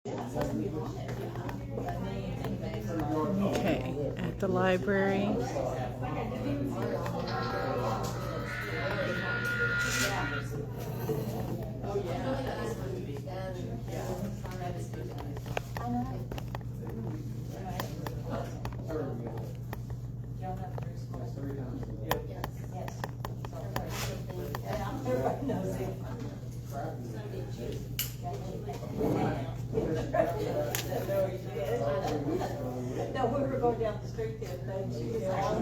Okay, at the library. No, we were going down the street the other day. She was out.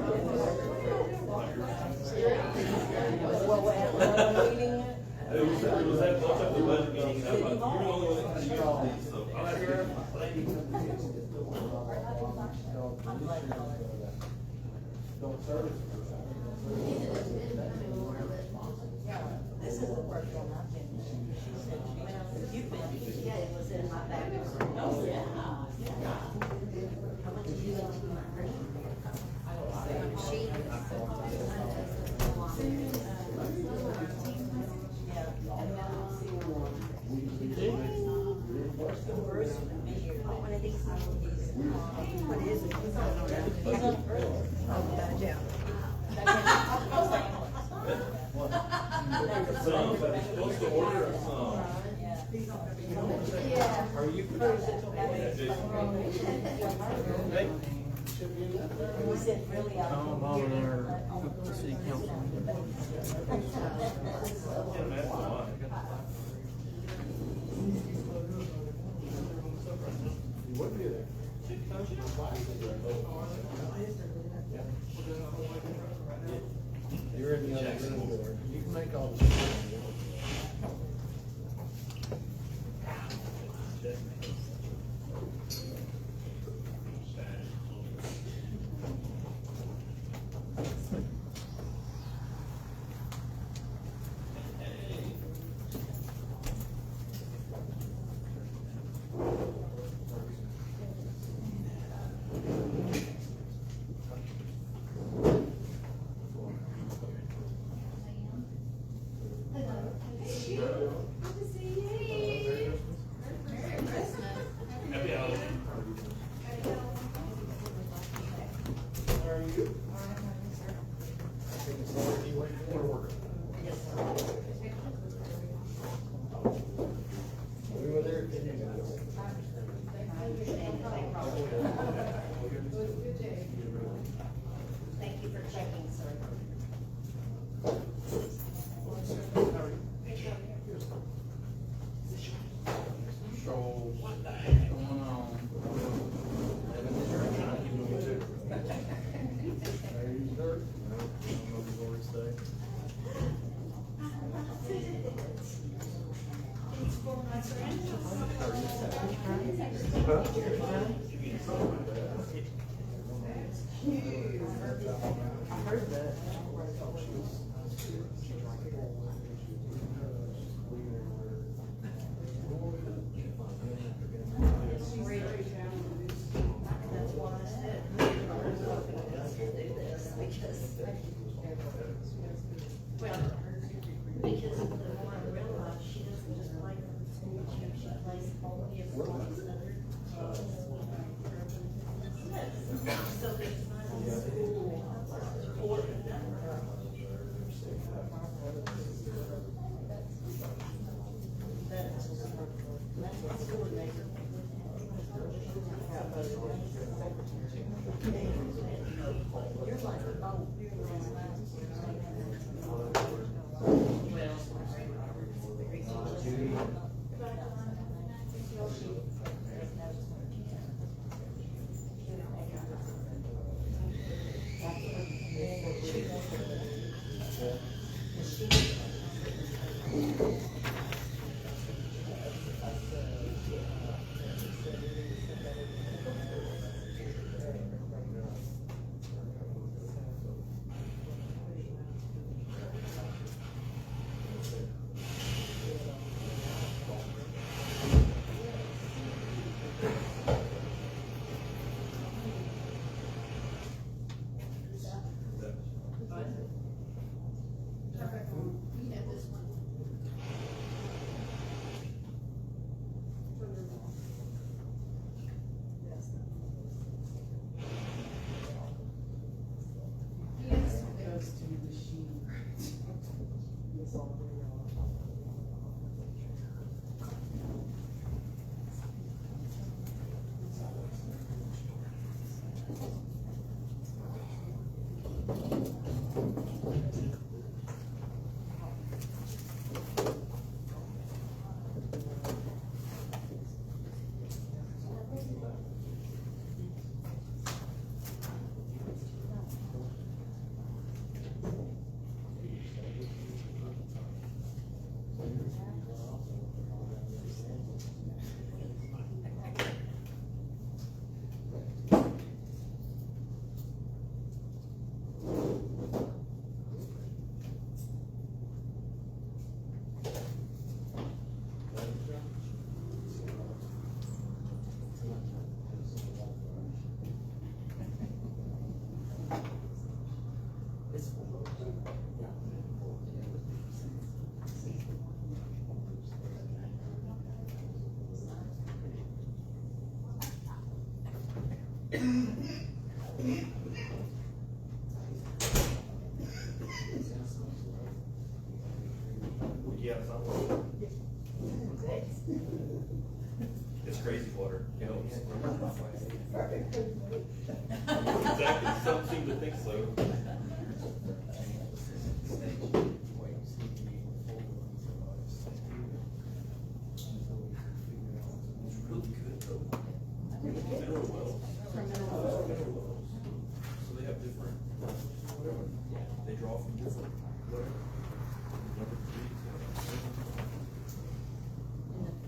Well, we're meeting it. It was that much of the budget meeting, and I'm like, you're the only one that can use these, so I'm not here. This is the first one I've been to. She said you've been. Yeah, it was in my bag. Oh, yeah. I went to do it to my green. She. Bruce would be here. One of these. What is it? He's on early. Oh, yeah. Some, but it's supposed to order some. Yeah. Are you? We said really out of Mom and I are up to city council. You're in the other room. You can make all the. Happy holidays. How are you? You wait for order. We were there. Thank you for checking, sir. So, what the heck going on? There you start. I heard that. That's why I said, we're talking about us to do this, because, well, because the more I realize, she doesn't just play for the school team, she plays all the sports and other teams. So there's not a school support number. That's what's coordinator. You're like, oh, you're Yeah, it's not water. It's crazy water. It helps. Exactly. Some seem to think so. It's really good though. Mineral wells. Mineral wells. So they have different, they draw from different, whatever. Number three.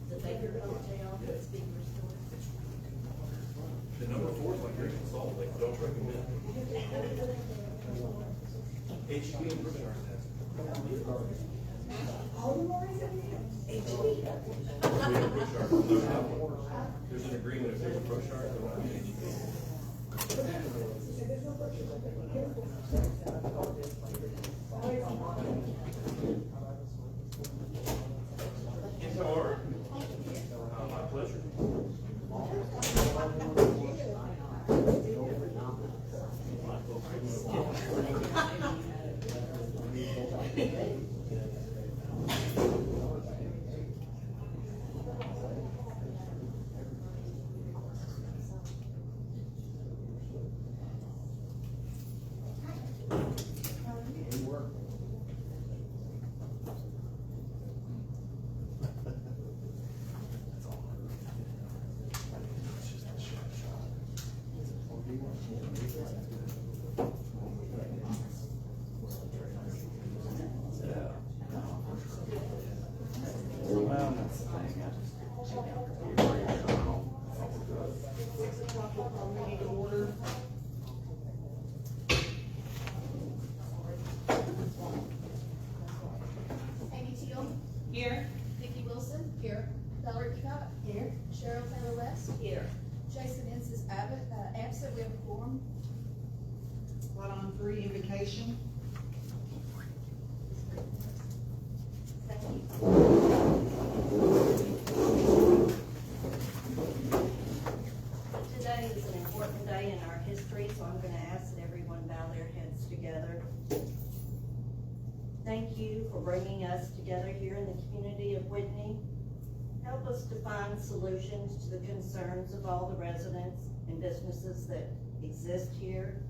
The Baker Hotel, the speaker store. The number four is like drinking salt, like don't recommend. HB and Berkshire has. There's an agreement if there's a Berkshire, there won't be HB. Anytime, Art. My pleasure. Well, that's the thing. Amy Teal. Here. Vicki Wilson. Here. Valerie Peacock. Here. Cheryl Taylor West. Here. Jason Ensis Abbott, absent. We have a quorum. One on three, invocation. Today is an important day in our history, so I'm gonna ask that everyone bow their heads together. Thank you for bringing us together here in the community of Whitney. Help us to find solutions to the concerns of all the residents and businesses that exist here.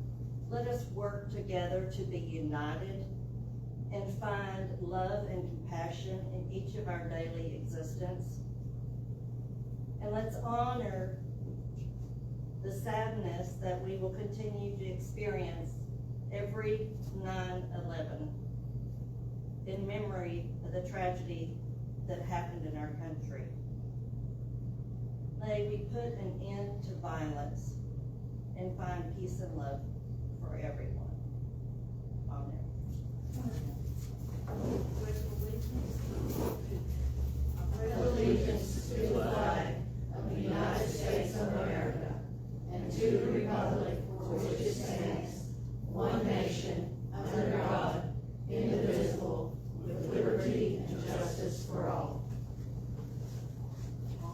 Let us work together to be united and find love and compassion in each of our daily existence. And let's honor the sadness that we will continue to experience every 9/11 in memory of the tragedy that happened in our country. May we put an end to violence and find peace and love for everyone. Amen. Allegiance to the flag of the United States of America and to the republic for which it stands, one nation, under God, indivisible, with liberty and justice for all.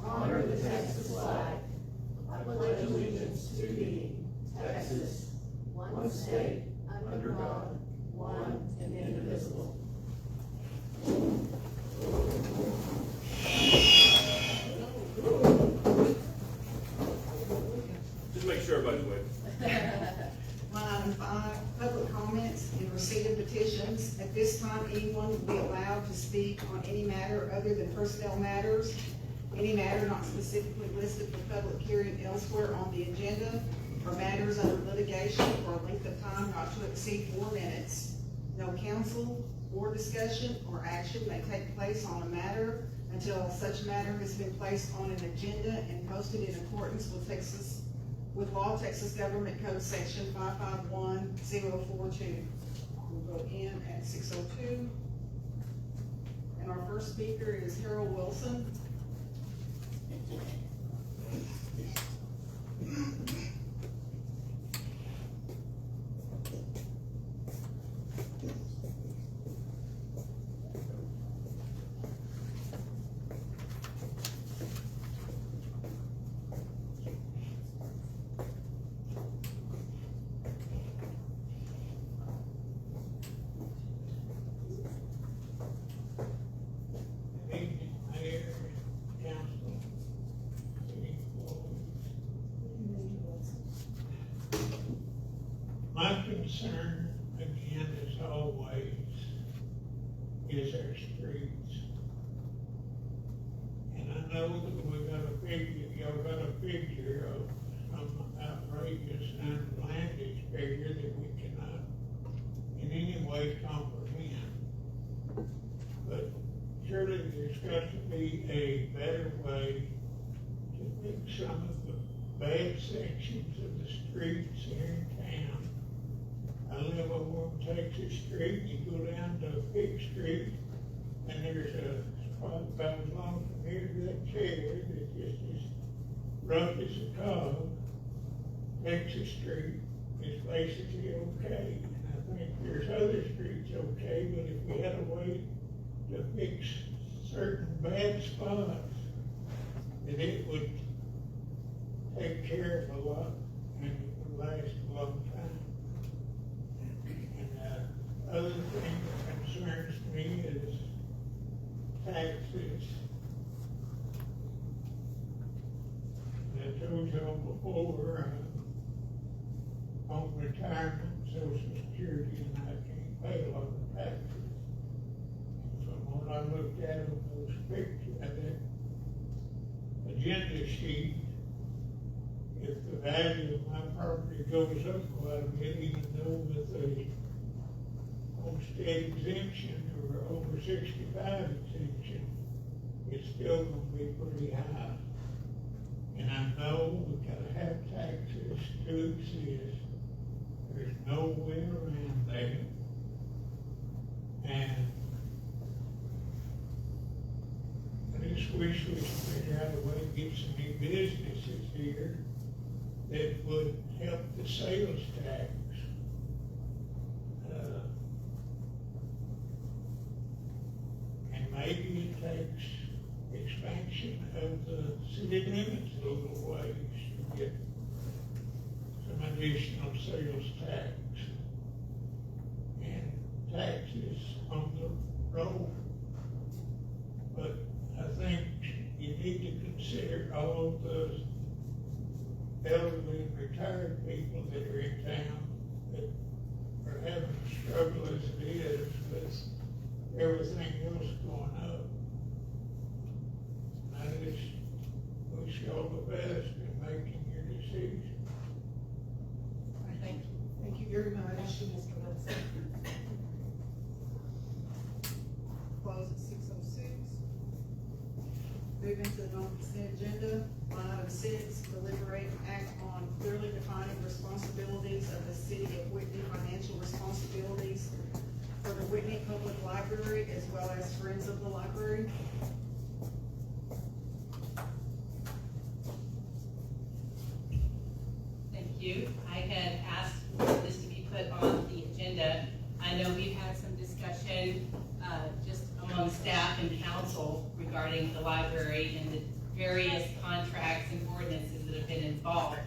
Honor the Texas flag. I pledge allegiance to thee, Texas, one state, under God, one and indivisible. Just make sure everybody's awake. Line item 5, public comments and receipt of petitions. At this time, anyone will be allowed to speak on any matter other than personnel matters. Any matter not specifically listed for public hearing elsewhere on the agenda, or matters under litigation for a length of time not to exceed 4 minutes. No counsel or discussion or action may take place on a matter until such matter has been placed on an agenda and posted in accordance with law, Texas Government Code Section 551042. We'll go in at 6:02. And our first speaker is Harold Wilson. My concern, again, as always, is our streets. And I know that we got a figure, y'all got a figure of some outrageous and outlandish figure that we cannot in any way comprehend. But surely there's got to be a better way to fix some of the bad sections of the streets here in town. I live over on Texas Street. You go down to Big Street, and there's a spot about as long from here to that chair that just is rough as a cog. Texas Street is basically okay. And I think there's other streets okay, but if we had a way to fix certain bad spots, then it would take care of a lot and it would last a long time. And other thing that concerns me is taxes. I told y'all before, on retirement, Social Security, and I can't pay a lot of taxes. From what I looked at on those pictures, that agenda sheet, if the value of my property goes up quite a bit, even though with the homestead exemption or over 65 exemption, it's still going to be pretty high. And I know we gotta have taxes to exist. There's no way around that. And I just wish we could figure out a way to get some new businesses here that would help the sales tax. And maybe it takes expansion of the city limits a little ways to get some additional sales tax and taxes on the road. But I think you need to consider all the elderly and retired people that are in town that are having a struggle as it is with everything else going up. I just wish you all the best in making your decision. Thank you. Thank you very much. Mr. Wilson. Close at 6:06. Moving to the non-consent agenda, line item 6, deliberate and act on clearly defining responsibilities of the City of Whitney, financial responsibilities for the Whitney Public Library as well as Friends of the Library. Thank you. I had asked for this to be put on the agenda. I know we've had some discussion just among staff and council regarding the library and the various contracts and ordinances that have been involved.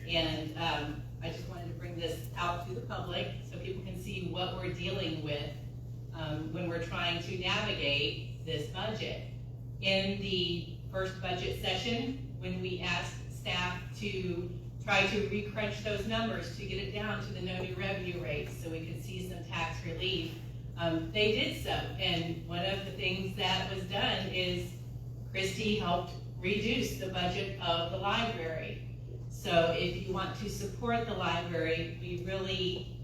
And I just wanted to bring this out to the public so people can see what we're dealing with when we're trying to navigate this budget. In the first budget session, when we asked staff to try to recrunch those numbers to get it down to the no new revenue rates so we could see some tax relief, they did so. And one of the things that was done is Christy helped reduce the budget of the library. So if you want to support the library, we really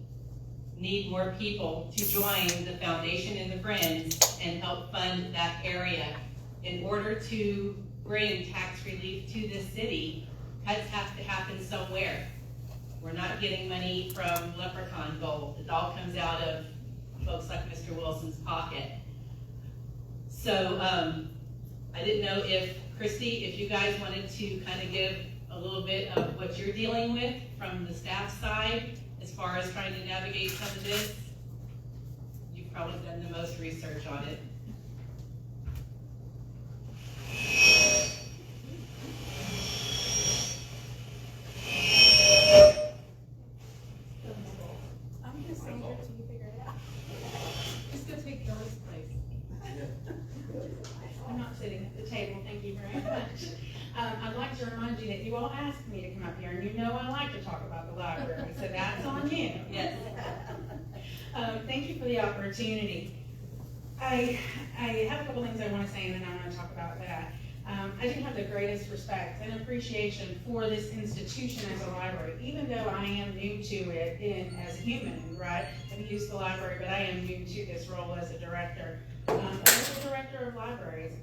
need more people to join the foundation and the Friends and help fund that area. In order to bring tax relief to this city, cuts have to happen somewhere. We're not getting money from Leprechaun Gold. It all comes out of folks like Mr. Wilson's pocket. So I didn't know if, Christy, if you guys wanted to kind of give a little bit of what you're dealing with from the staff side as far as trying to navigate some of this. You've probably done the most research on it. I'm just saying here till you figure it out. Just go take Kelly's place. I'm not sitting at the table, thank you very much. I'd like to remind you that you all asked me to come up here, and you know I like to talk about the library, so that's on you. Yes. Thank you for the opportunity. I have a couple things I want to say, and then I want to talk about that. I do have the greatest respect and appreciation for this institution as a library, even though I am new to it as a human, right? I've used the library, but I am new to this role as a director. I'm the director of libraries.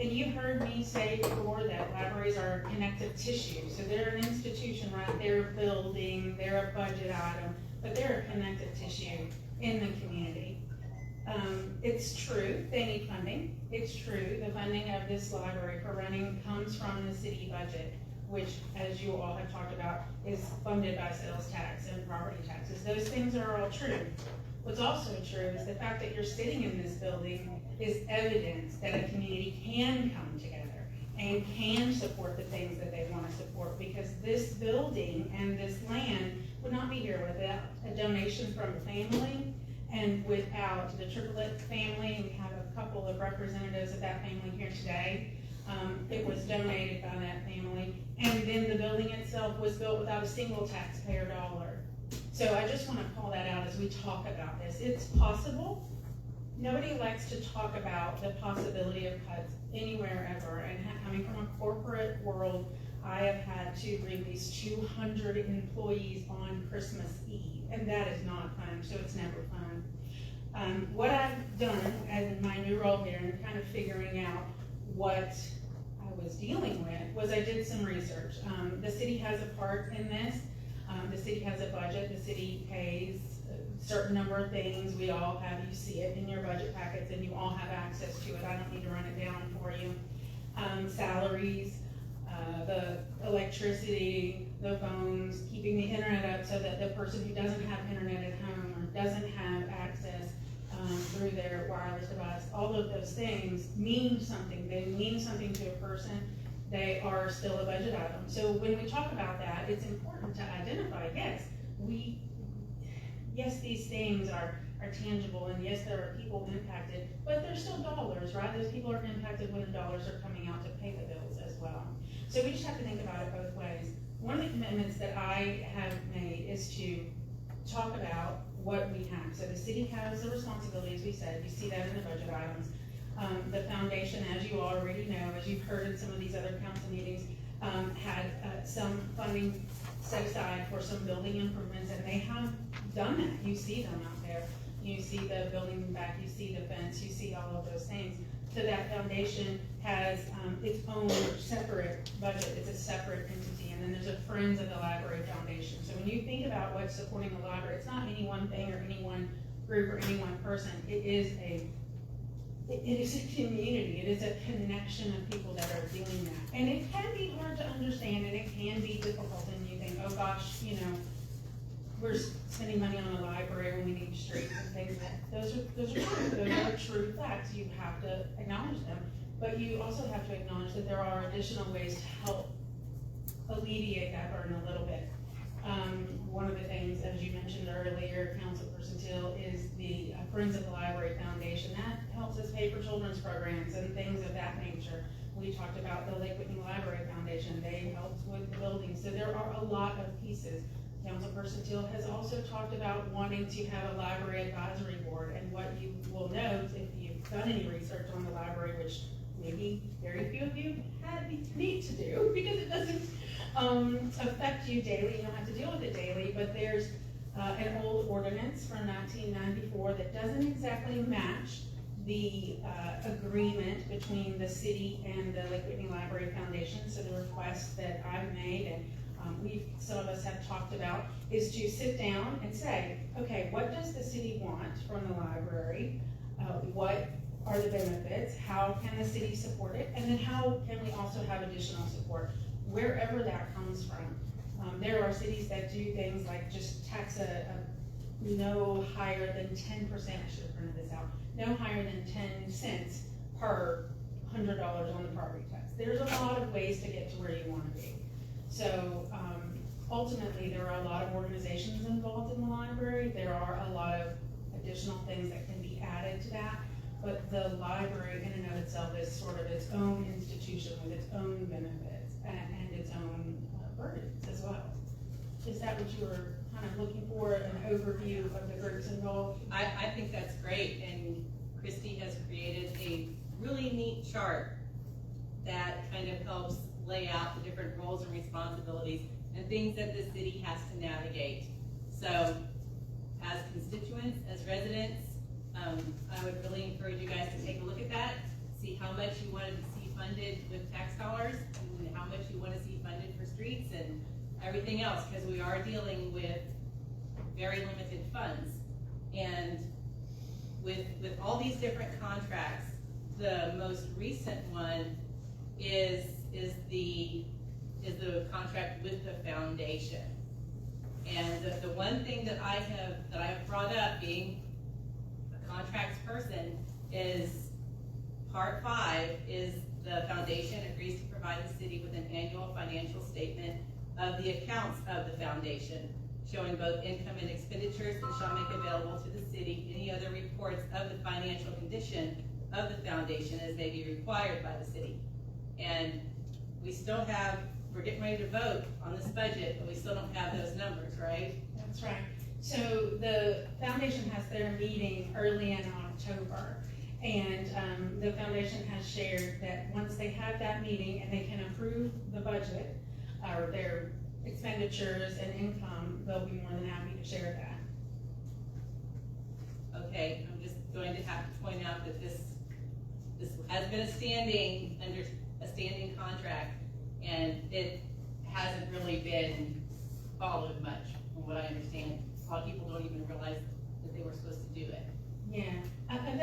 And you've heard me say before that libraries are connective tissue. So they're an institution, right? They're a building, they're a budget item, but they're a connective tissue in the community. It's true, they need funding. It's true, the funding of this library for running comes from the city budget, which, as you all have talked about, is funded by sales tax and property taxes. Those things are all true. What's also true is the fact that you're sitting in this building is evidence that a community can come together and can support the things that they want to support, because this building and this land would not be here without a donation from a family and without the Triplett family. And we have a couple of representatives of that family here today. It was donated by that family, and then the building itself was built without a single taxpayer dollar. So I just want to call that out as we talk about this. It's possible. Nobody likes to talk about the possibility of cuts anywhere ever. And coming from a corporate world, I have had to release 200 employees on Christmas Eve, and that is not fun, so it's never fun. What I've done as in my new role here and kind of figuring out what I was dealing with was I did some research. The city has a part in this. The city has a budget. The city pays a certain number of things. We all have, you see it in your budget packets, and you all have access to it. I don't need to run it down for you. Salaries, the electricity, the phones, keeping the internet up so that the person who doesn't have internet at home or doesn't have access through their wireless device, all of those things mean something. They mean something to a person. They are still a budget item. So when we talk about that, it's important to identify, yes, these things are tangible, and yes, there are people impacted, but they're still dollars, right? Those people are impacted when the dollars are coming out to pay the bills as well. So we just have to think about it both ways. One of the commitments that I have made is to talk about what we have. So the city has the responsibility, as we said, you see that in the budget items. The foundation, as you already know, as you've heard in some of these other council meetings, had some funding set aside for some building improvements, and they have done that. You see them out there. You see the building back, you see the fence, you see all of those things. So that foundation has its own separate budget. It's a separate entity. And then there's a Friends of the Library Foundation. So when you think about what's supporting the library, it's not any one thing or any one group or any one person. It is a community. It is a connection of people that are doing that. And it can be hard to understand, and it can be difficult, and you think, oh gosh, we're spending money on a library when we need streets and things like that. Those are true. Those are true facts. You have to acknowledge them. But you also have to acknowledge that there are additional ways to help alleviate that burden a little bit. One of the things, as you mentioned earlier, Councilperson Till, is the Friends of the Library Foundation. That helps us pay for children's programs and things of that nature. We talked about the Lake Whitney Library Foundation. They helped with the building. So there are a lot of pieces. Councilperson Till has also talked about wanting to have a library advisory board, and what you will note if you've done any research on the library, which maybe very few of you need to do because it doesn't affect you daily. You don't have to deal with it daily, but there's an old ordinance from 1994 that doesn't exactly match the agreement between the city and the Lake Whitney Library Foundation. So the request that I've made, and some of us have talked about, is to sit down and say, okay, what does the city want from the library? What are the benefits? How can the city support it? And then how can we also have additional support, wherever that comes from? There are cities that do things like just tax no higher than 10%, I should have printed this out, no higher than 10 cents per $100 on the property tax. There's a lot of ways to get to where you want to be. So ultimately, there are a lot of organizations involved in the library. There are a lot of additional things that can be added to that. But the library in and of itself is sort of its own institution with its own benefits and its own Is that what you were kind of looking for, an overview of the groups involved? I think that's great, and Christy has created a really neat chart that kind of helps lay out the different roles and responsibilities and things that the city has to navigate. So, as constituents, as residents, I would really encourage you guys to take a look at that, see how much you wanted to see funded with tax dollars, and how much you want to see funded for streets and everything else, because we are dealing with very limited funds. And with all these different contracts, the most recent one is the contract with the foundation. And the one thing that I've brought up, being a contracts person, is part 5 is the foundation agrees to provide the city with an annual financial statement of the accounts of the foundation, showing both income and expenditures, and shall make available to the city any other reports of the financial condition of the foundation as may be required by the city. And we're getting ready to vote on this budget, but we still don't have those numbers, right? That's right. So the foundation has their meeting early in October, and the foundation has shared that once they have that meeting and they can approve the budget or their expenditures and income, they'll be more than happy to share that. Okay, I'm just going to have to point out that this has been under a standing contract, and it hasn't really been followed much, from what I understand. A lot of people don't even realize that they were supposed to do it. Yeah, and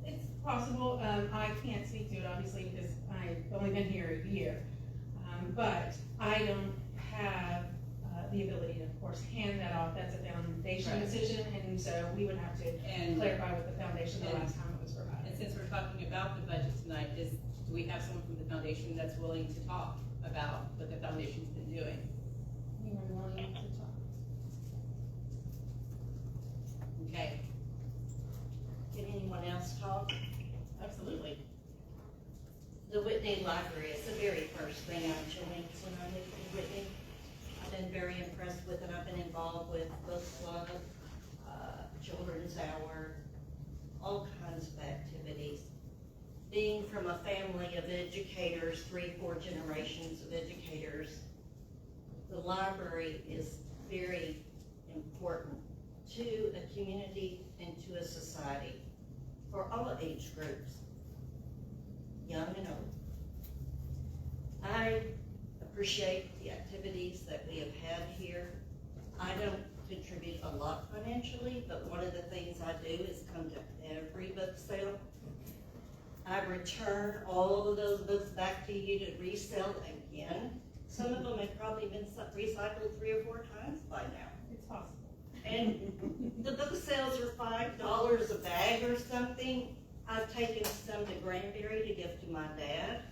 it's possible. I can't speak to it obviously because I've only been here a year, but I don't have the ability to, of course, hand that off. That's a foundation Right. decision, and so we would have to clarify with the foundation the last time it was provided. And since we're talking about the budget tonight, do we have someone from the foundation that's willing to talk about what the foundation's been doing? Anyone willing to talk? Okay, Can anyone else talk? absolutely. The Whitney Library is the very first thing I joined when I moved to Whitney. I've been very impressed with it. I've been involved with book club, children's hour, all kinds of activities. Being from a family of educators, 3-4 generations of educators, the library is very important to a community and to a society for all age groups, young and old. I appreciate the activities that we have had here. I don't contribute a lot financially, but one of the things I do is come to every book sale. I return all of those books back to you to resell again. Some of them have probably been recycled 3 or 4 times by now. It's possible. And the book sales are $5 a bag or something. I've taken some to Granbury to give to my dad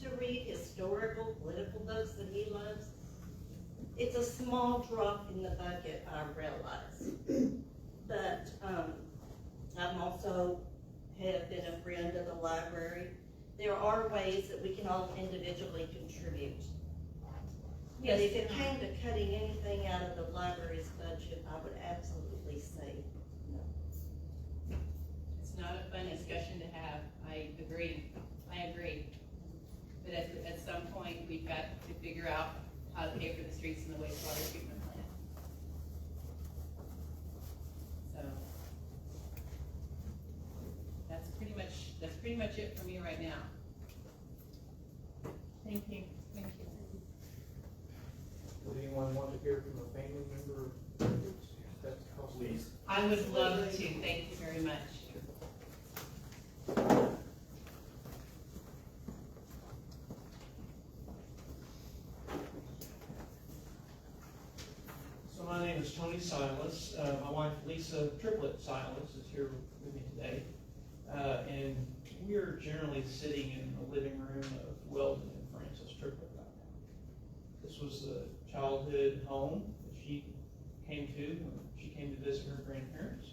to read historical, political books that he loves. It's a small drop in the bucket, I realize. But I'm also have been a friend of the library. There are ways that we can all individually contribute. But if it came to cutting anything out of the library's budget, I would absolutely say no. It's not a fun discussion to have. I agree. But at some point, we've got to figure out how to pay for the streets and the wastewater treatment plant. So that's pretty much it for me right now. Thank you. Thank you. Does anyone want to hear from a family member? That's possible. Please. I would love to. Thank you very much. So my name is Tony Silas. My wife Lisa Triplet Silas is here with me today. And we're generally sitting in the living room of Weldon and Frances Triplet right now. This was the childhood home that she came to when she came to visit her grandparents.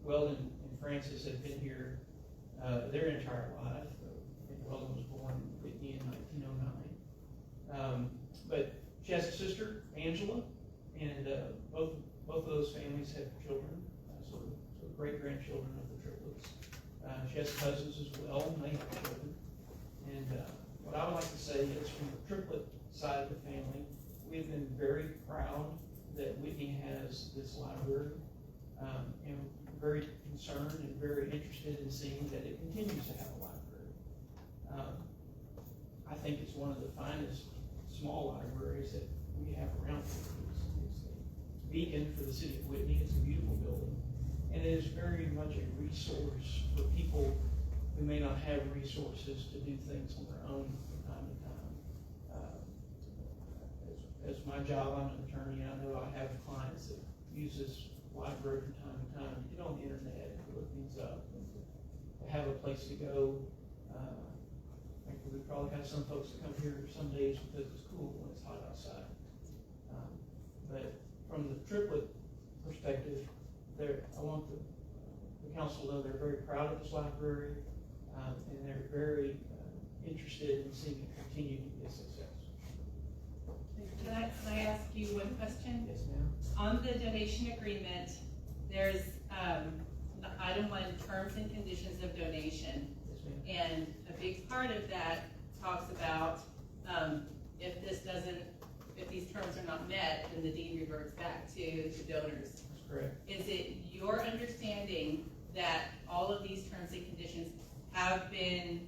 Weldon and Frances had been here their entire life. Weldon was born in Whitney in 1909. But She has a sister, Angela, and both of those families have children, so great-grandchildren of the triplets. She has cousins as well, and they have children. And what I would like to say is, from the triplet side of the family, we've been very proud that Whitney has this library, and very concerned and very interested in seeing that it continues to have a library. I think it's one of the finest small libraries that we have around here. It's a beacon for the city of Whitney. It's a beautiful building, and it is very much a resource for people who may not have resources to do things on their own from time to time. As my job, I'm an attorney, and I know I have clients that use this library from time to time to get on the internet and look things up and to have a place to go. I think we probably have some folks that come here some days because it's cool when it's hot outside. But from the triplet perspective, I want the council to know they're very proud of this library, and they're very interested in seeing it continue to be a success. Can I ask you one question? Yes, ma'am. On the donation agreement, there's the item 1, terms and conditions of donation. Yes, ma'am. And a big part of that talks about if these terms are not met, then the deed reverts back to the donors. That's correct. Is it your understanding that all of these terms and conditions have been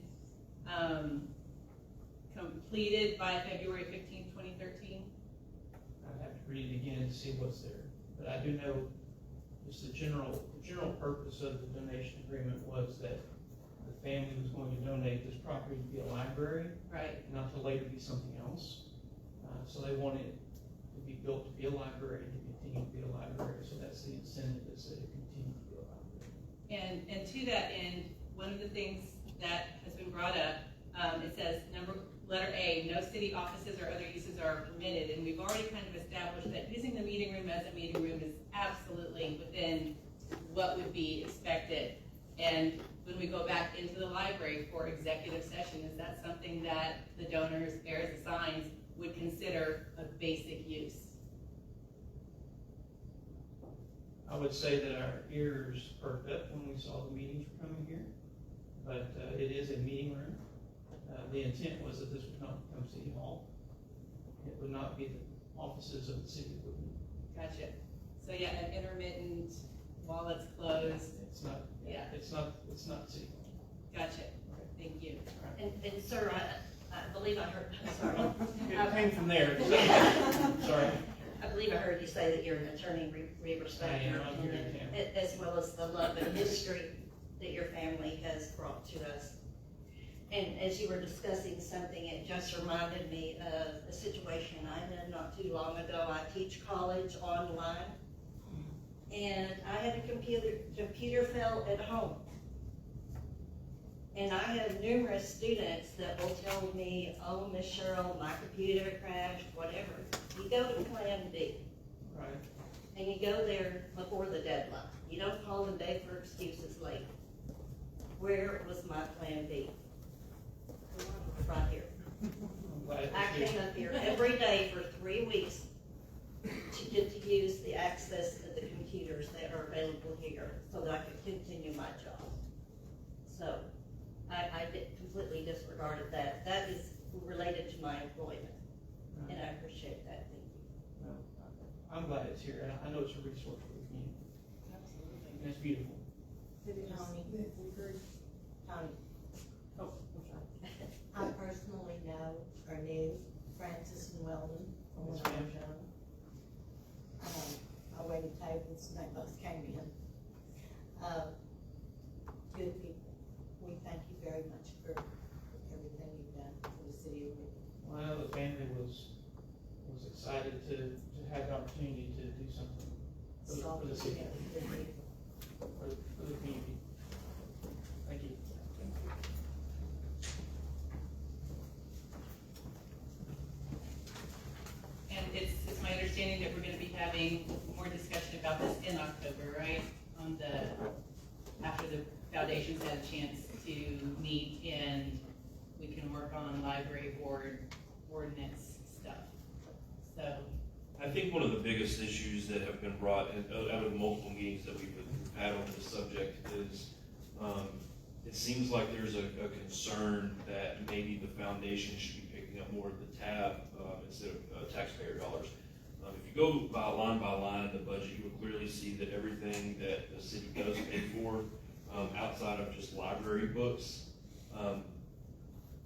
completed by February 15, 2013? I'd have to read it again to see what's there. But I do know just the general purpose of the donation agreement was that the family was going to donate this property to be a library, Right. and not to later be something else. So they wanted it to be built to be a library and to continue to be a library. So that's the incentive, is that it continue to be a library. And to that end, one of the things that has been brought up, it says letter A, no city offices or other uses are permitted, and we've already kind of established that using the meeting room as a meeting room is absolutely within what would be expected. And when we go back into the library for executive session, is that something that the donors, heirs, assigns would consider a basic use? I would say that our ears perked up when we saw the meetings were coming here, but it is a meeting room. The intent was that this would not become City Hall. It would not be the offices of the city of Whitney. Gotcha. So yeah, an intermittent while it's closed. It's not. Yeah. It's not City Hall. Gotcha. Thank you. And sir, I believe I heard, I'm sorry. It came from there. Sorry. I believe I heard you say that you're an attorney, we respect I am. your I'm here in opinion, town. as well as the love and history that your family has brought to us. And as you were discussing something, it just reminded me of a situation I had not too long ago. I teach college online, and I had a computer fail at home. And I have numerous students that will tell me, oh, Miss Cheryl, my computer crashed, whatever. You go to Plan B. Right. And you go there before the deadline. You don't call the day for excuses late. Where was my Plan B? Right here. I'm glad it I was here. came up here every day for 3 weeks to get to use the access of the computers that are available here so that I could continue my job. So I completely disregarded that. That is related to my employment, and I appreciate that. Thank you. Well, I'm glad it's here. And I know it's a resource for the community. Absolutely. And it's beautiful. Tony. Tony. Oh, I'm sorry. I personally know or knew Francis and Weldon from when I was young. I waited tables and they both came in. Good people. We thank you very much for everything you've done for the city of Whitney. Well, the family was excited to have the opportunity to do something for the city, for the community. Thank you. And it's my understanding that we're gonna be having more discussion about this in October, right? After the foundation's had a chance to meet and we can work on library board ordinance stuff. think one of the biggest issues that have been brought in, out of the multiple meetings that we've had on this subject is, it seems like there's a concern that maybe the foundation should be picking up more of the tab instead of taxpayer dollars. If you go by line in the budget, you will clearly see that everything that the city does pay for, outside of just library books,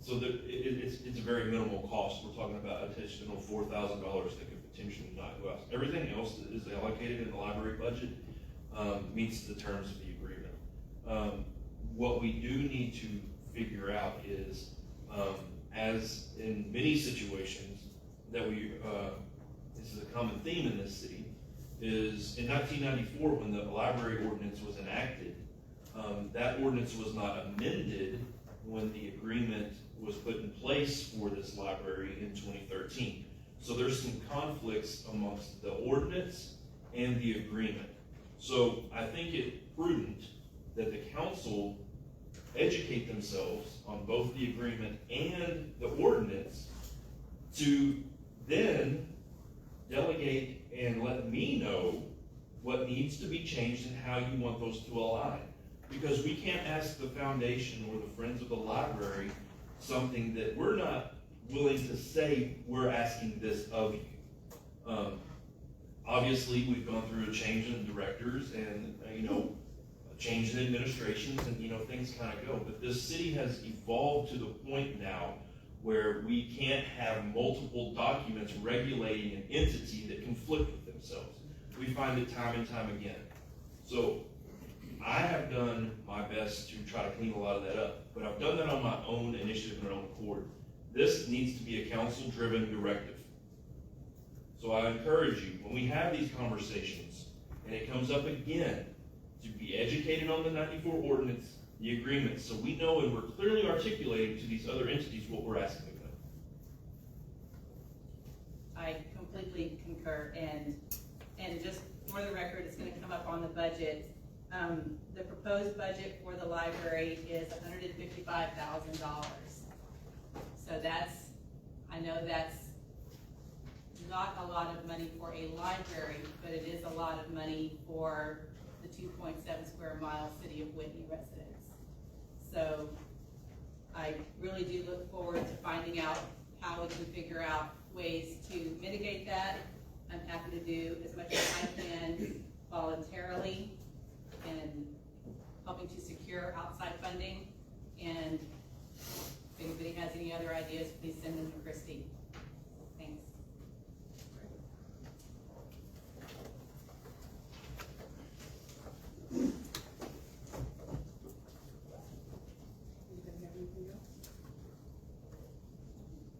so that it's a very minimal cost. We're talking about additional $4,000 that could potentially not go out. Everything else that is allocated in the library budget meets the terms of the agreement. What we do need to figure out is, as in many situations that this is a common theme in this city, is in 1994 when the library ordinance was enacted, that ordinance was not amended when the agreement was put in place for this library in 2013. So there's some conflicts amongst the ordinance and the agreement. So I think it's prudent that the council educate themselves on both the agreement and the ordinance to then delegate and let me know what needs to be changed and how you want those to align. Because we can't ask the foundation or the Friends of the Library something that we're not willing to say we're asking this of you. Obviously, we've gone through a change in directors and, a change in administrations and, things kind of go. But this city has evolved to the point now where we can't have multiple documents regulating an entity that conflict with themselves. We find it time and time again. So I have done my best to try to clean a lot of that up, but I've done that on my own initiative and my own accord. This needs to be a council-driven directive. So I encourage you, when we have these conversations, and it comes up again, to be educated on the 94 ordinance, the agreement, so we know and we're clearly articulating to these other entities what we're asking of them. I completely concur, and just for the record, it's gonna come up on the budget. The proposed budget for the library is $155,000. So I know that's not a lot of money for a library, but it is a lot of money for the 2.7 square mile City of Whitney residents. So I really do look forward to finding out how we can figure out ways to mitigate that. I'm happy to do as much as I can voluntarily and helping to secure outside funding. And if anybody has any other ideas, please send them to Christy. Thanks. Anybody have anything else?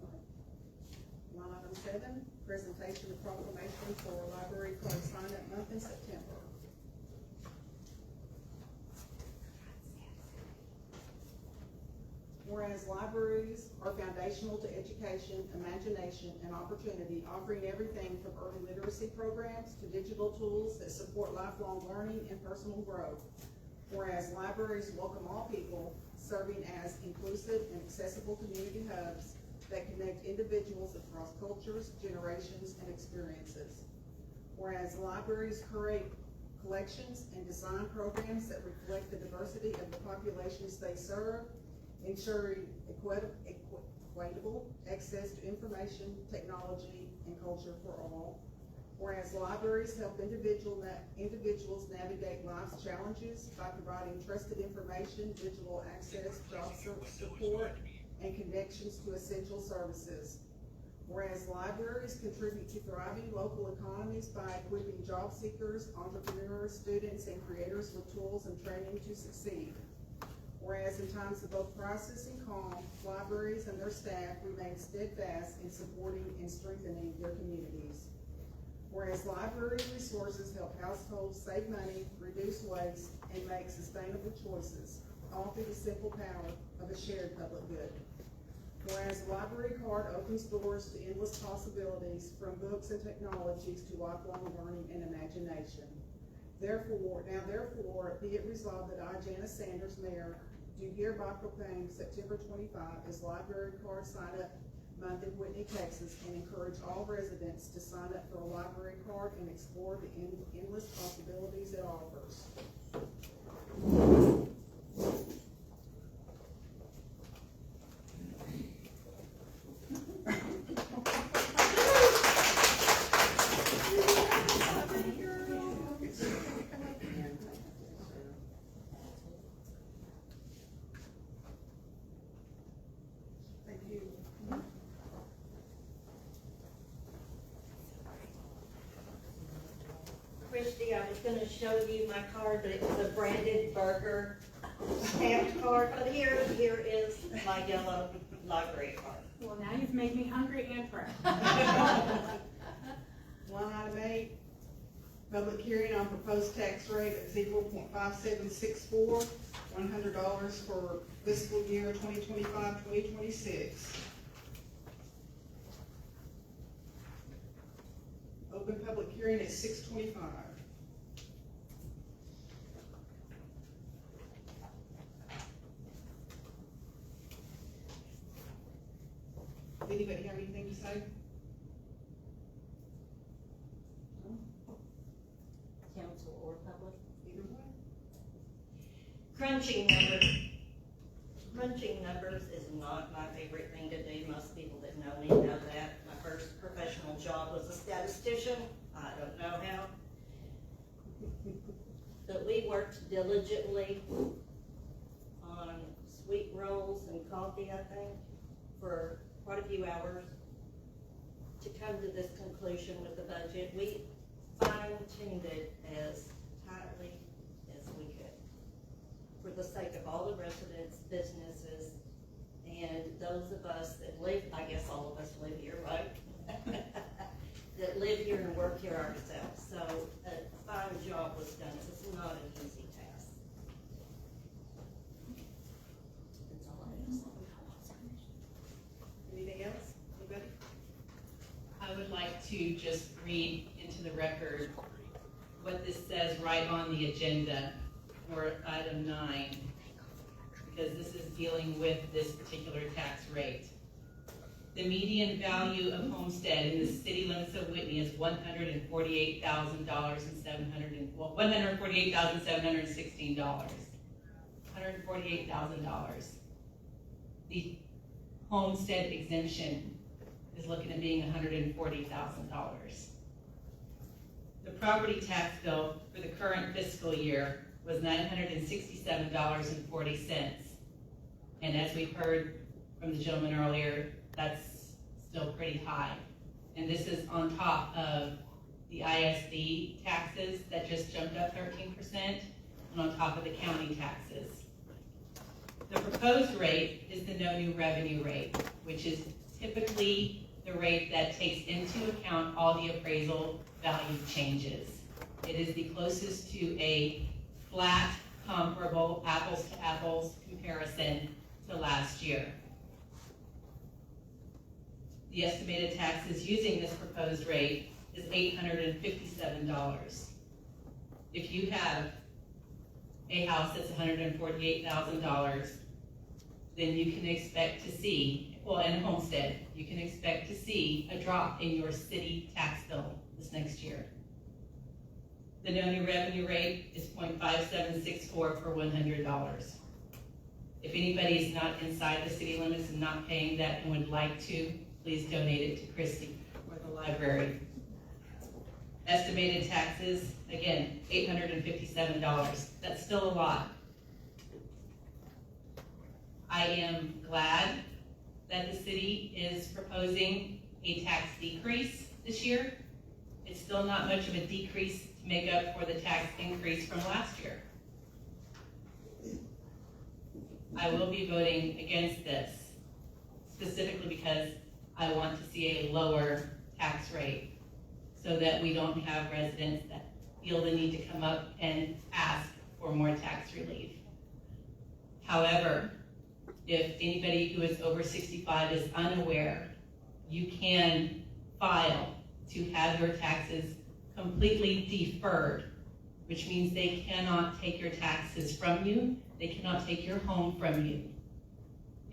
Okay. Line item 7, presentation of proclamation for library card sign-up month in September. Whereas libraries are foundational to education, imagination, and opportunity, offering everything from early literacy programs to digital tools that support lifelong learning and personal growth. Whereas libraries welcome all people, serving as inclusive and accessible community hubs that connect individuals across cultures, generations, and experiences. Whereas libraries create collections and design programs that reflect the diversity of the populations they serve, ensuring equitable access to information, technology, and culture for all. Whereas libraries help individuals navigate life's challenges by providing trusted information, digital access, job support, and connections to essential services. Whereas libraries contribute to thriving local economies by equipping job seekers, entrepreneurs, students, and creators with tools and training to succeed. Whereas in times of both crisis and calm, libraries and their staff remain steadfast in supporting and strengthening their communities. Whereas library resources help households save money, reduce waste, and make sustainable choices, all through the simple power of a shared public good. Whereas the library card opens doors to endless possibilities, from books and technologies to lifelong learning and imagination. Therefore, be it resolved that I, Janice Sanders, Mayor, do hereby proclaim September 25 as Library Card Sign-Up month in Whitney, Texas, and encourage all residents to sign up for a library card and explore the endless possibilities it offers. Thank you. Christy, I was gonna show you my card, but it was a branded burger stamped card, but here is my yellow library card. Well, now you've made me hungry and proud. Line item 8, public hearing on proposed tax rate of 0.5764, $100 for fiscal year 2025-2026. Open public hearing at 6:25. Anybody have anything to say? Council or public? Either way. Crunching numbers is not my favorite thing to do. Most people that know me know that. My first professional job was a statistician. I don't know how. But we worked diligently on sweet rolls and coffee, I think, for quite a few hours to come to this conclusion with the budget. We fine-tuned it as tightly as we could for the sake of all the residents, businesses, and those of us that live, I guess all of us live here, right? That live here and work here ourselves. So a fine job was done. It was not an easy task. That's all I have. Anything else? Anybody? I would like to just read into the record what this says right on the agenda for item 9, because this is dealing with this particular tax rate. The median value of homestead in the city limits of Whitney is $148,716. $148,000. The homestead exemption is looking at being $140,000. The property tax bill for the current fiscal year was $967.40. And as we heard from the gentleman earlier, that's still pretty high. And this is on top of the ISD taxes that just jumped up 13%, and on top of the county taxes. The proposed rate is the no new revenue rate, which is typically the rate that takes into account all the appraisal value changes. It is the closest to a flat, comparable, apples to apples comparison to last year. The estimated taxes using this proposed rate is $857. If you have a house that's $148,000, then you can expect to see, well, and a homestead, you can expect to see a drop in your city tax bill this next year. The no new revenue rate is 0.5764 for $100. If anybody is not inside the city limits and not paying that and would like to, please donate it to Christy or the library. Estimated taxes, again, $857. That's still a lot. I am glad that the city is proposing a tax decrease this year. It's still not much of a decrease to make up for the tax increase from last year. I will be voting against this, specifically because I want to see a lower tax rate so that we don't have residents that feel the need to come up and ask for more tax relief. However, if anybody who is over 65 is unaware, you can file to have your taxes completely deferred, which means they cannot take your taxes from you, they cannot take your home from you.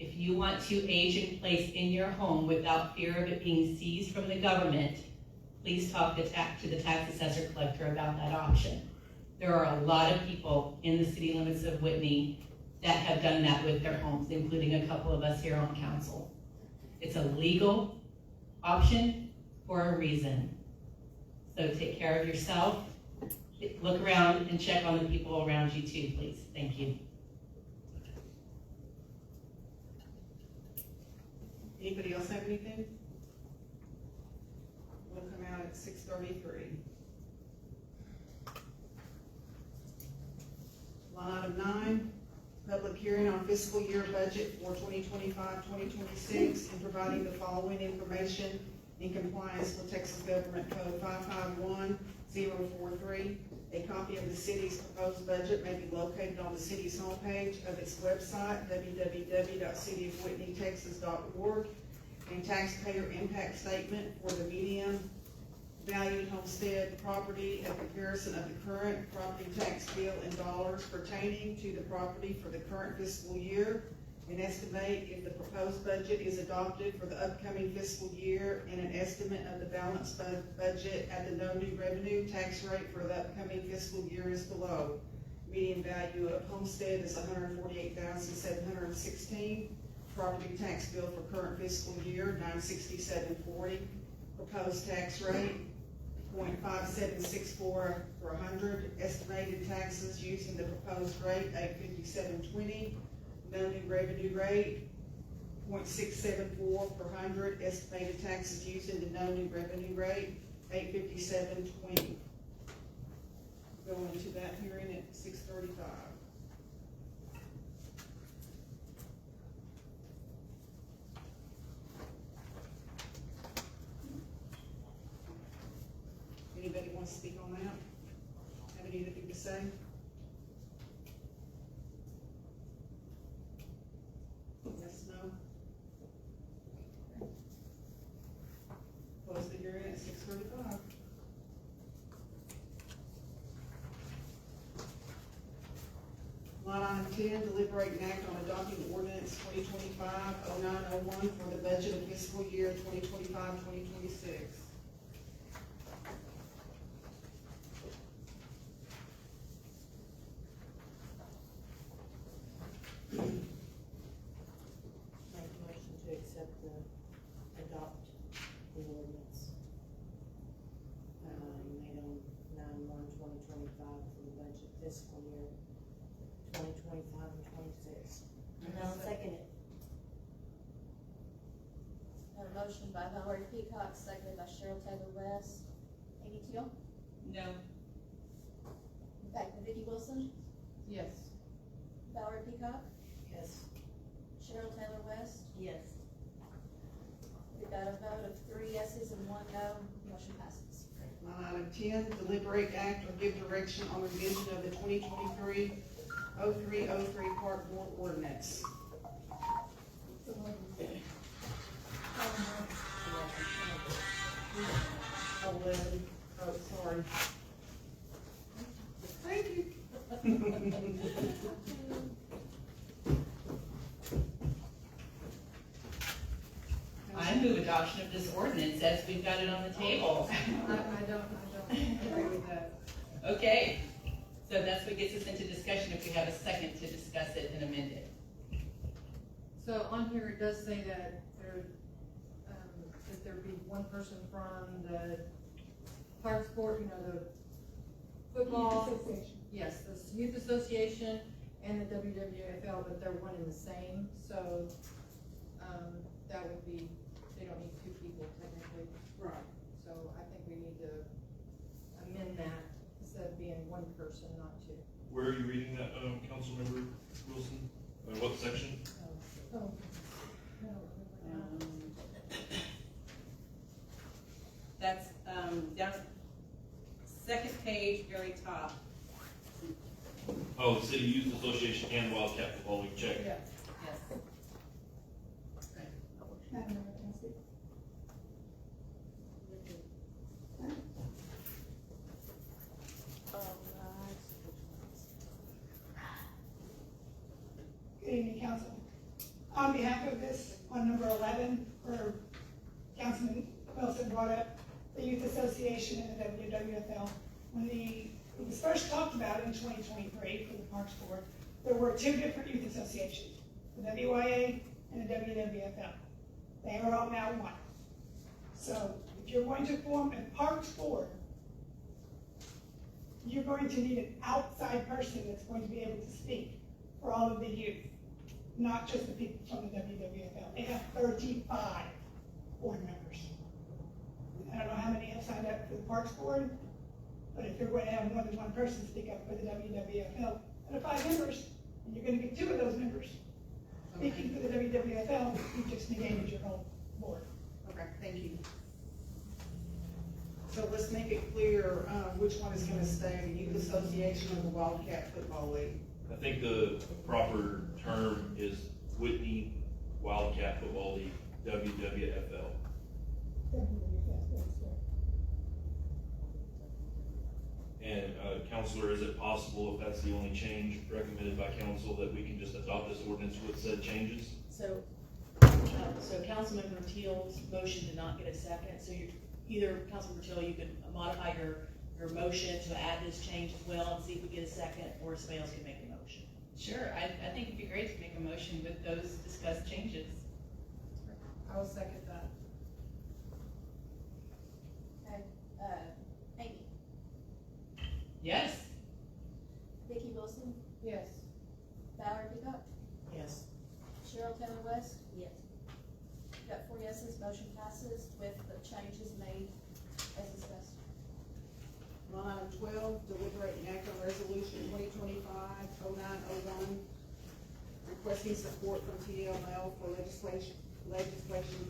If you want to age in place in your home without fear of it being seized from the government, please talk to the tax assessor collector about that option. There are a lot of people in the city limits of Whitney that have done that with their homes, including a couple of us here on council. It's a legal option for a reason. So take care of yourself. Look around and check on the people around you too, please. Thank you. Anybody else have anything? We'll come out at 6:33. Line item 9, public hearing on fiscal year budget for 2025-2026 and providing the following information in compliance with Texas Government Code 551043. A copy of the city's proposed budget may be located on the city's homepage of its website, www.cityofwhitneytexas.org, and taxpayer impact statement for the medium valued homestead property, a comparison of the current property tax bill in dollars pertaining to the property for the current fiscal year, an estimate if the proposed budget is adopted for the upcoming fiscal year, and an estimate of the balanced budget at the no new revenue tax rate for the upcoming fiscal year is below. Median value of homestead is $148,716. Property tax bill for current fiscal year, $967.40. Proposed tax rate, 0.5764 per 100. Estimated taxes using the proposed rate, $857.20. No new revenue rate, 0.674 per 100. Estimated taxes using the no new revenue rate, $857.20. Going into that hearing at 6:35. Anybody want to speak on that? Have anything to say? Yes, no? Close the hearing at 6:35. Line item 10, deliberate and act on adopting ordinance 2025-0901 for the budget of fiscal year 2025-2026. Make a motion to accept adopt the ordinance. Made on 9/1/2025 for the budget fiscal year 2025 and 26. And I'll second it. Got a motion by Valerie Peacock, seconded by Cheryl Taylor West. Amy Teal? No. Back to Vicki Wilson? Yes. Valerie Peacock? Yes. Cheryl Taylor West? Yes. We've got a vote of 3 yeses and 1 no. Motion passes. Line item 10, deliberate, act, or give direction on revision of the 2023-0303 Park Board Ordinance. 11, oh, sorry. Thank you. I move adoption of this ordinance as we've got it on the table. I don't agree with that. Okay, so that's what gets us into discussion if we have a second to discuss it and amend it. So on here, it does say that there be one person from the park sport, the football. Yes, the youth association and the WWFL, but they're one and the same, so, that would be, they don't need 2 people technically. Right. So I think we need to amend that instead of being 1 person, not 2. Where are you reading that, Councilmember Wilson? What section? Oh. That's, down, second page, very top. Oh, the City Youth Association and Wildcat Football League, check. Yeah. Yes. Good evening, council. on behalf of this, on number 11, where Councilman Wilson brought up the Youth Association and the WWFL. When it was first talked about in 2023 for the Parks Board, there were two different youth associations, the WYA and the WWFL. They are all now one. So if you're going to form a Parks Board, you're going to need an outside person that's going to be able to speak for all of the youth, not just the people from the WWFL. They have 35 board members. I don't know how many have signed up for the Parks Board, but if you're going to have more than one person speak up for the WWFL, out of 5 members, and you're going to get 2 of those members speaking for the WWFL, you just negated your whole board. Okay, thank you. So let's make it clear, which one is gonna stay, the Youth Association or the Wildcat Football League? I think the proper term is Whitney Wildcat Football League, WWFL. And Counselor, is it possible, if that's the only change recommended by council, that we can just adopt this ordinance with said changes? So Councilmember Teal's motion did not get a second, so Councilmember Teal, you can modify your motion to add this change as well and see if we get a second, or somebody else can make a motion. Sure, I think it'd be great to make a motion with those discussed changes. I will second that. Okay, Amy, Yes. Vicki Wilson, Yes. Valerie Peacock, Yes. Cheryl Taylor West, Yes. got 4 yeses, motion passes with the changes made as discussed. Line item 12, deliberate and act on resolution 2025-0901, requesting support from TDML for legislation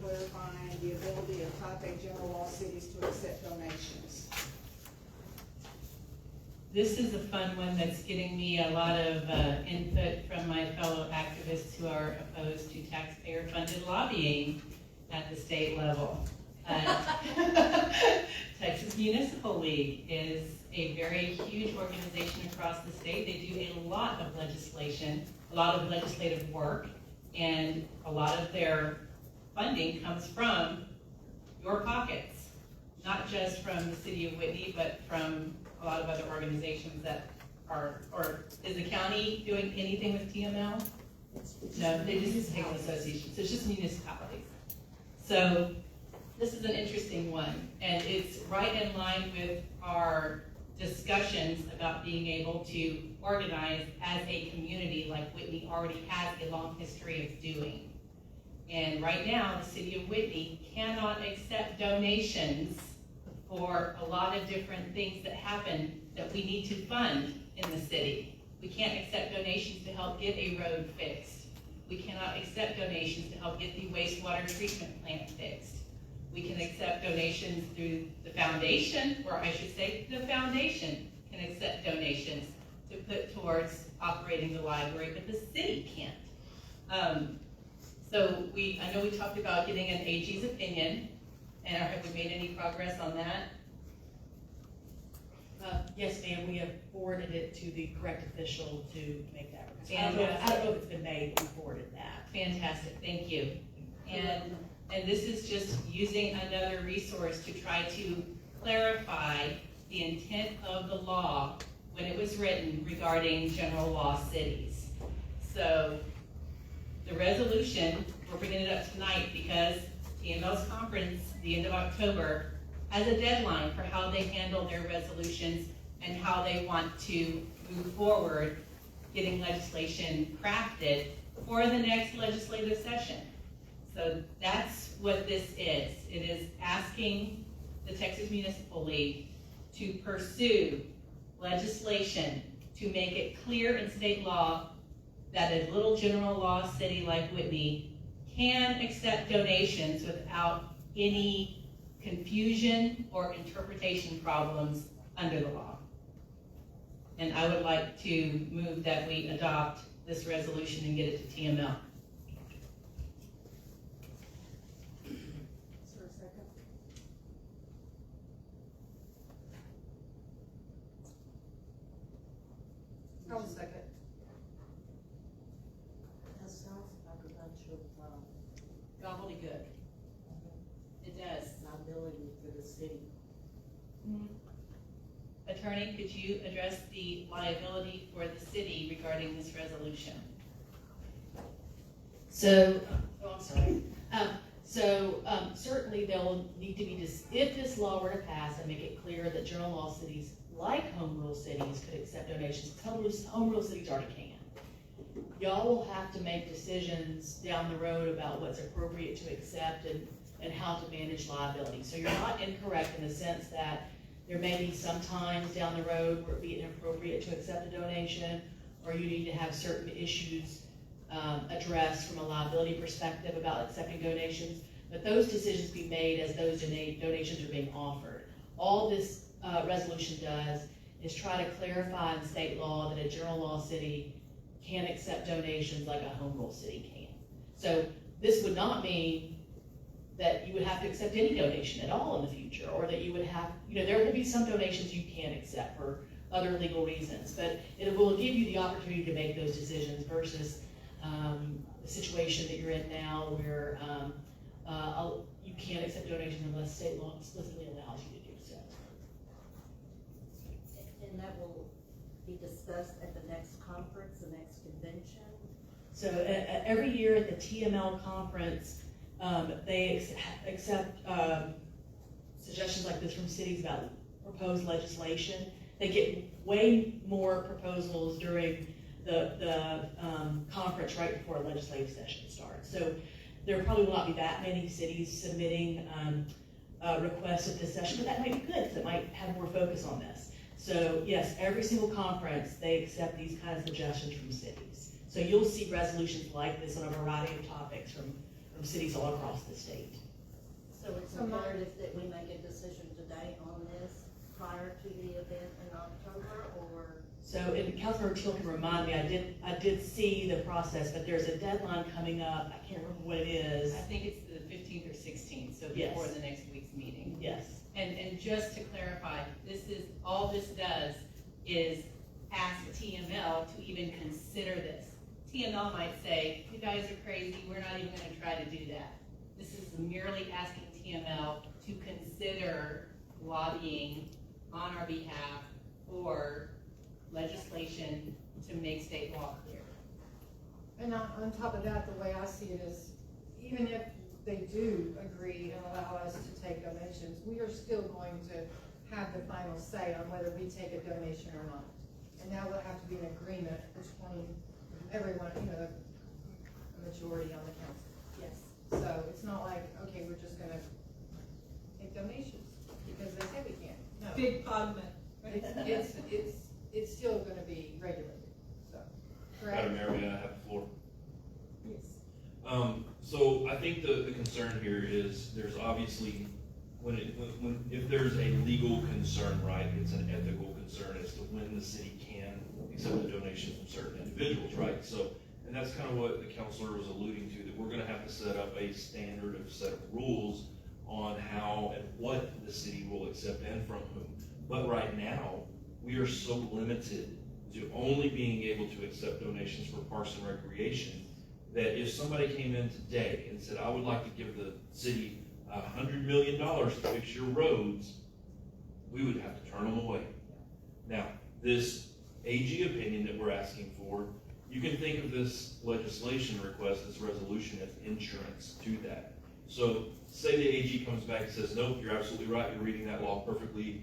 clarifying the ability of Type A general law cities to accept donations. This is a fun one that's getting me a lot of input from my fellow activists who are opposed to taxpayer-funded lobbying at the state level. Texas Municipal League is a very huge organization across the state. They do a lot of legislation, a lot of legislative work, and a lot of their funding comes from your pockets, not just from the City of Whitney, but from a lot of other organizations that are, or is the county doing anything with TML? No, they just take an association, so it's just municipalities. So this is an interesting one, and it's right in line with our discussions about being able to organize as a community like Whitney already has a long history of doing. And right now, the City of Whitney cannot accept donations for a lot of different things that happen that we need to fund in the city. We can't accept donations to help get a road fixed. We cannot accept donations to help get the wastewater treatment plant fixed. We can accept donations through the foundation, or I should say the foundation can accept donations to put towards operating the library, but the city can't. So I know we talked about getting an AG's opinion, and have we made any progress on that? Yes, ma'am, we have forwarded it to the correct official to make that request. I Fantastic. don't know if it's been made, but we forwarded that. Fantastic, thank you. And this is just using another resource to try to clarify the intent of the law when it was written regarding general law cities. So the resolution, we're bringing it up tonight because TML's conference, the end of October, has a deadline for how they handle their resolutions and how they want to move forward getting legislation crafted for the next legislative session. So that's what this is. It is asking the Texas Municipal League to pursue legislation to make it clear in state law that a little general law city like Whitney can accept donations without any confusion or interpretation problems under the law. And I would like to move that we adopt this resolution and get it to TML. Is there a second? I will second. That sounds like a bunch of city. Attorney, could you address the liability for the city regarding this resolution? So, oh, I'm sorry. Certainly there will need to be, if this law were to pass and make it clear that general law cities, like home rule cities, could accept donations, home rule cities already can. Y'all will have to make decisions down the road about what's appropriate to accept and how to manage liability. So you're not incorrect in the sense that there may be some times down the road where it be inappropriate to accept a donation, or you need to have certain issues addressed from a liability perspective about accepting donations, but those decisions be made as those donations are being offered. All this resolution does is try to clarify in state law that a general law city can accept donations like a home rule city can. So this would not mean that you would have to accept any donation at all in the future, or that you would have, there will be some donations you can accept for other legal reasons, but it will give you the opportunity to make those decisions versus the situation that you're in now where you can't accept donations unless state law explicitly allows you to do so. And that will be discussed at the next conference, the next convention? So every year at the TML conference, they accept suggestions like this from cities about proposed legislation. They get way more proposals during the conference right before a legislative session starts. So there probably will not be that many cities submitting requests at this session, but that might be good because it might have more focus on this. So yes, every single conference, they accept these kinds of suggestions from cities. So you'll see resolutions like this on a variety of topics from cities all across the state. So it's imperative that we make a decision today on this prior to the event in October, or? So, and Councilmember Teal can remind me, I did see the process, but there's a deadline coming up. I can't remember what it is. I think it's the 15th or 16th, so Yes. before the next week's meeting. Yes. And just to clarify, all this does is ask TML to even consider this. TML might say, you guys are crazy, we're not even gonna try to do that. This is merely asking TML to consider lobbying on our behalf for legislation to make state law clear. And on top of that, the way I see it is, even if they do agree and allow us to take donations, we are still going to have the final say on whether we take a donation or not. And that will have to be an agreement between everyone, a majority on the council. Yes. So it's not like, okay, we're just gonna take donations because they say we can. No. Big pot of money. It's still gonna be regulated, so. Madam Mayor, may I have the floor? Yes. So I think the concern here is there's obviously, if there's a legal concern, right, it's an ethical concern as to when the city can accept a donation from certain individuals, right? So, and that's kind of what the counselor was alluding to, that we're gonna have to set up a standard of set of rules on how and what the city will accept and from whom. But right now, we are so limited to only being able to accept donations for Parks and Recreation that if somebody came in today and said, I would like to give the city $100 million to fix your roads, we would have to turn them away. Now, this AG opinion that we're asking for, you can think of this legislation request, this resolution, as insurance to that. So say the AG comes back and says, nope, you're absolutely right, you're reading that law perfectly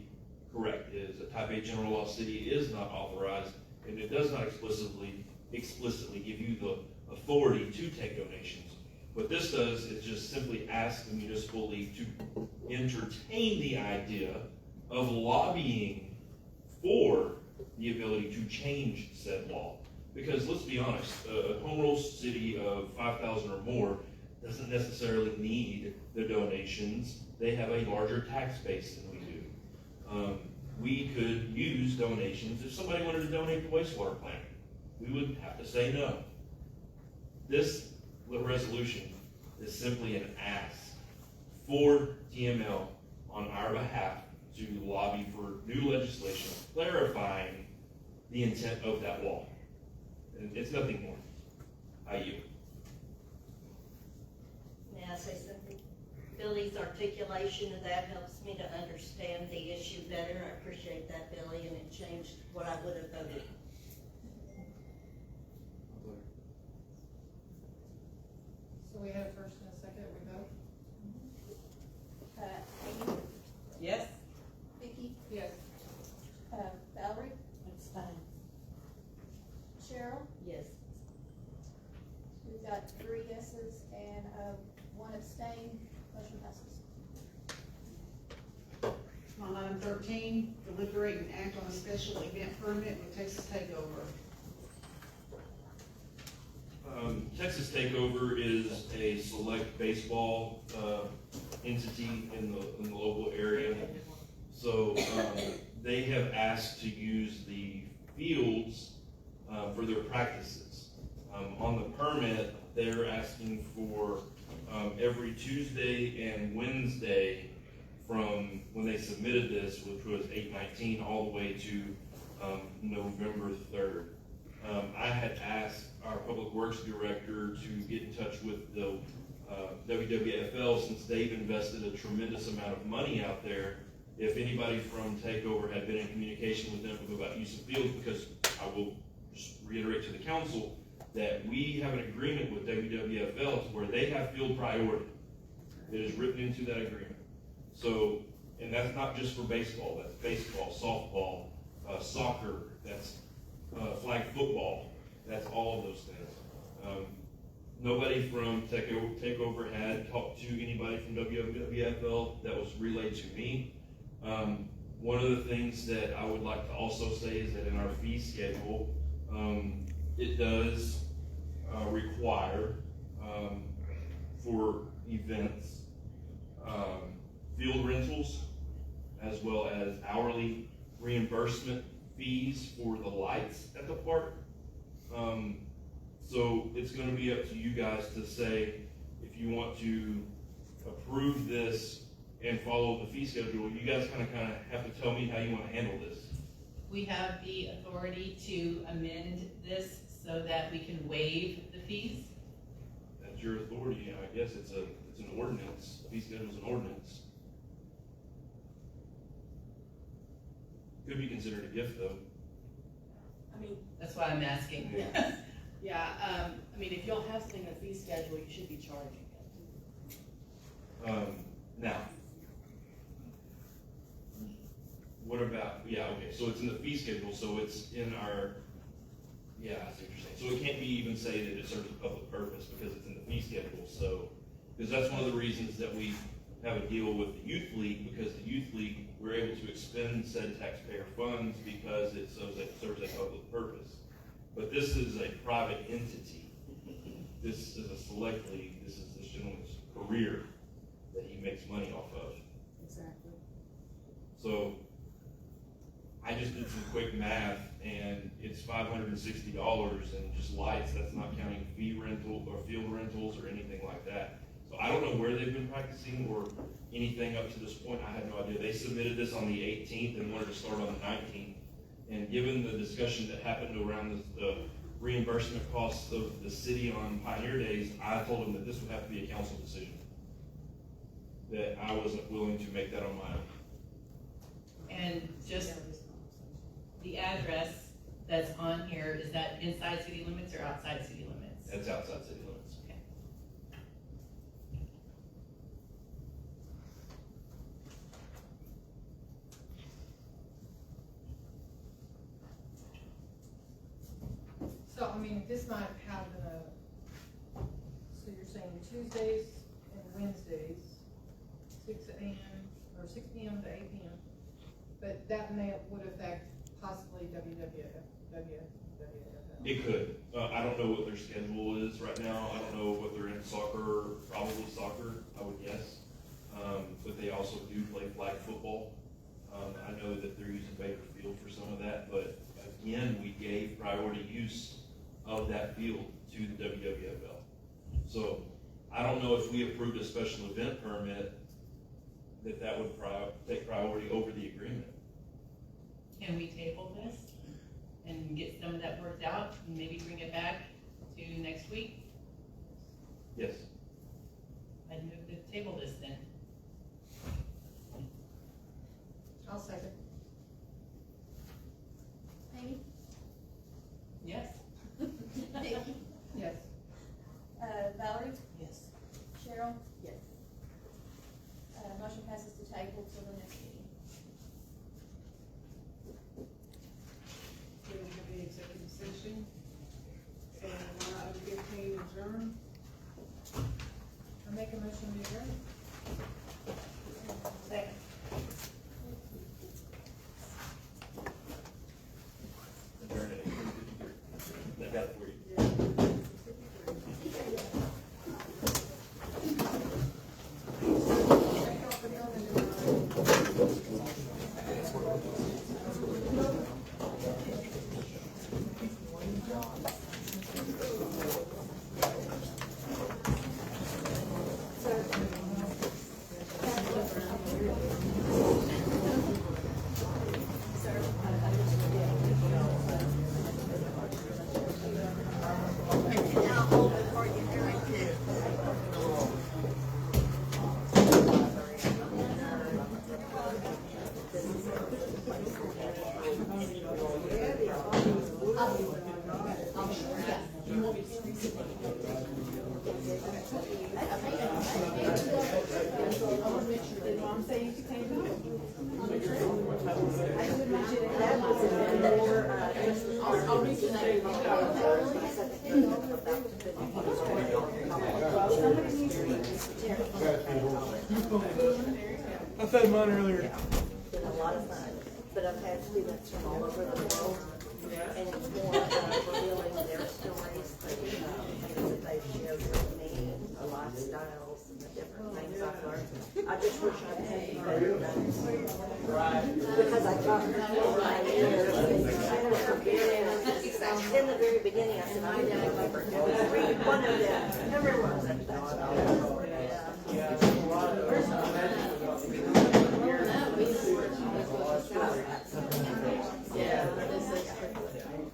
correct. It is a type A general law city is not authorized, and it does not explicitly give you the authority to take donations. What this does is just simply ask the municipal league to entertain the idea of lobbying for the ability to change said law. Because let's be honest, a home rule city of 5,000 or more doesn't necessarily need the donations. They have a larger tax base than we do. We could use donations if somebody wanted to donate to wastewater plant. We would have to say no. This resolution is simply an ask for TML on our behalf to lobby for new legislation clarifying the intent of that law. And it's nothing more. I yield. May I say something? Billy's articulation of that helps me to understand appreciate that, Billy, and it changed what I would have voted. So we had a first and a second, we vote? Amy, Yes? Vicky, Yes. Valerie, That's fine. Cheryl, Yes. we've got 3 yeses and, 1 abstain, motion passes. On item 13, deliberate and act on a special event permit with Texas Takeover. Texas Takeover is a select baseball entity in the local area. So they have asked to use the fields for their practices. On the permit, they're asking for every Tuesday and Wednesday from when they submitted this, which was 8/19, all the way to November 3rd. I had asked our Public Works Director to get in touch with the WWFL, since they've invested a tremendous amount of money out there, if anybody from Takeover had been in communication with them about use of fields, because I will just reiterate to the council that we have an agreement with WWFL to where they have field priority. It is written into that agreement. So, and that's not just for baseball, that's baseball, softball, soccer, that's flag football, that's all of those things. Nobody from Takeover had talked to anybody from WWFL. That was relayed to me. One of the things that I would like to also say is that in our fee schedule, it does require for events, field rentals, as well as hourly reimbursement fees for the lights at the park. So it's going to be up to you guys to say if you want to approve this and follow the fee schedule. You guys kind of have to tell me how you want to handle this. We have the authority to amend this so that we can waive the fees. That's your authority. I guess it's an ordinance. Fee schedule is an ordinance. Could be considered a gift, though. I mean, That's why I'm asking. yeah, I mean, if y'all have something in a fee schedule, you should be charging it. Now, what about, okay, so it's in the fee schedule, so it's in our, I see what you're saying. So it can't be even say that it serves a public purpose because it's in the fee schedule, so, because that's one of the reasons that we have a deal with the youth league, because the youth league, we're able to expend said taxpayer funds because it serves a public purpose. But this is a private entity. This is a select league. This is this gentleman's career that he makes money off of. Exactly. So I just did some quick math, and it's $560 and just lights. That's not counting fee rental or field rentals or anything like that. So I don't know where they've been practicing or anything up to this point. I have no idea. They submitted this on the 18th and wanted to start on the 19th. And given the discussion that happened around the reimbursement costs of the city on Pioneer Days, I told them that this would have to be a council decision. That I wasn't willing to make that on my own. And just the address that's on here, is that inside city limits or outside city limits? That's outside city limits. Okay. So, I mean, this might happen, so you're saying Tuesdays and Wednesdays, 6 a.m. or 6 p.m. to 8 p.m. But that would affect possibly WWFL. It could. I don't know what their schedule is right now. I don't know what they're in soccer, probably soccer, I would guess. But they also do play flag football. I know that they're using Baker Field for some of that, but again, we gave priority use of that field to the WWFL. So I don't know if we approved a special event permit that would take priority over the agreement. Can we table this and get some of that worked out and maybe bring it back to next week? Yes. I'd move to table this then. I'll second. Did Mom say you could take them? I'll reach the name. I fed mine earlier. Been a lot of fun, but I've had students from all over the world, and it's more revealing their stories that they've shared with me, the lifestyles and the different things I've learned. I just wish I'd had you better notes. Because I got over my years, in the very beginning, I said, I didn't remember. Read one of them, everyone said that.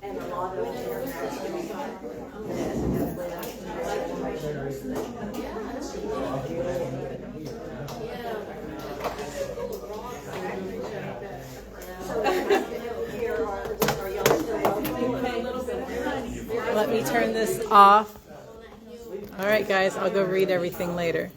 And a lot of international Let me turn this off. All right, guys, I'll go read everything later.